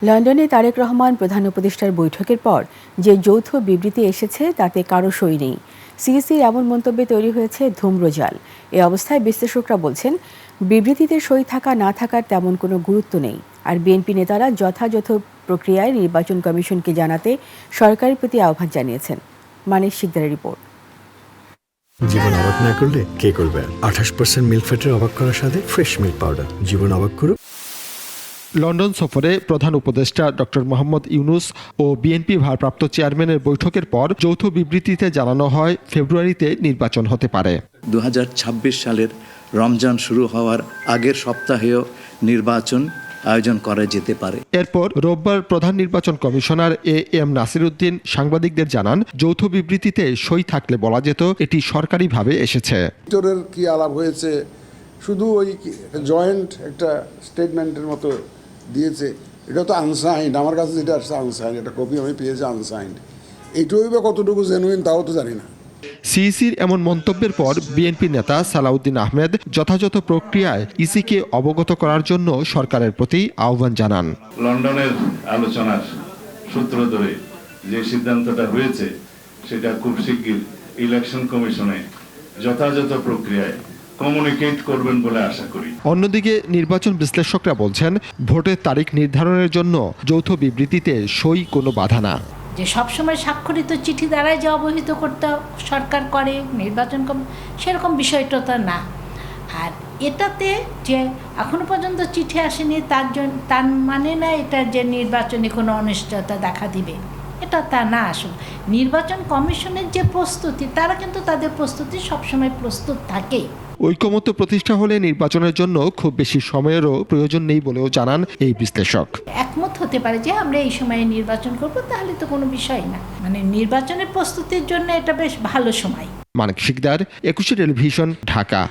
লন্ডনে তারেক রহমান প্রধান উপদেষ্টার বৈঠকের পর যে যৌথ বিবৃতি এসেছে তাতে কারো সই নেই। সিইসির এমন মন্তব্যে তৈরি হয়েছে ধূম্রজাল। এ অবস্থায় বিশ্লেষকরা বলছেন, বিবৃতিতে সই থাকা না থাকার তেমন কোনো গুরুত্ব নেই। আর বিএনপি নেতারা যথাযথ প্রক্রিয়ায় নির্বাচন কমিশনকে জানাতে সরকারের প্রতি আহ্বান জানিয়েছেন। মানিক শিকদারের রিপোর্ট। জীবন অবাক না করলে কে করবে? 28% মিল্ক ফ্যাটের অবাক করার সাথে ফ্রেশ মিল্ক পাউডার। জীবন অবাক করুক। লন্ডন সফরে প্রধান উপদেষ্টা ডক্টর মোহাম্মদ ইউনূস ও বিএনপি ভারপ্রাপ্ত চেয়ারম্যানের বৈঠকের পর যৌথ বিবৃতিতে জানানো হয় ফেব্রুয়ারিতে নির্বাচন হতে পারে। 2026 সালের রমজান শুরু হওয়ার আগের সপ্তাহেও নির্বাচন আয়োজন করা যেতে পারে। এরপর রোববার প্রধান নির্বাচন কমিশনার এম নাসির উদ্দিন সাংবাদিকদের জানান, যৌথ বিবৃতিতে সই থাকলে বলা যেত এটি সরকারিভাবে এসেছে। কি আলাপ হয়েছে, শুধু ওই জয়েন্ট একটা স্টেটমেন্টের মতো দিয়েছে। এটা তো আনসাইন্ড, আমার কাছে যেটা আসছে আনসাইন্ড, একটা কপি আমি পেয়েছি আনসাইন্ড। এইটুকুই বা কতটুকু জেনুইন তাও তো জানি না। সিইসির এমন মন্তব্যের পর বিএনপি নেতা সালাউদ্দিন আহমেদ যথাযথ প্রক্রিয়ায় ইসিকে অবগত করার জন্য সরকারের প্রতি আহ্বান জানান। লন্ডনের আলোচনার সূত্র ধরে যে সিদ্ধান্তটা হয়েছে সেটা খুব শিগগির ইলেকশন কমিশনে যথাযথ প্রক্রিয়ায় কমিউনিকেট করবেন বলে আশা করি। অন্যদিকে নির্বাচন বিশ্লেষকরা বলছেন, ভোটের তারিখ নির্ধারণের জন্য যৌথ বিবৃতিতে সই কোনো বাধা না। যে সবসময় স্বাক্ষরিত চিঠি দ্বারাই যে অবহিত করতে সরকার করে নির্বাচন সেরকম বিষয়টা তো না। আর এটাতে যে এখনো পর্যন্ত চিঠি আসেনি তার মানে না এটা যে নির্বাচনে কোনো অনিশ্চয়তা দেখা দিবে, এটা তা না। আসলে নির্বাচন কমিশনের যে প্রস্তুতি, তারা কিন্তু তাদের প্রস্তুতি সবসময় প্রস্তুত থাকেই। ঐকমত্য প্রতিষ্ঠা হলে নির্বাচনের জন্য খুব বেশি সময়েরও প্রয়োজন নেই বলেও জানান এই বিশ্লেষক। একমত হতে পারে যে আমরা এই সময়ে নির্বাচন করব, তাহলে তো কোনো বিষয় না। মানে নির্বাচনের প্রস্তুতির জন্য এটা বেশ ভালো সময়। মানিক শিকদার, 21 টেলিভিশন, ঢাকা।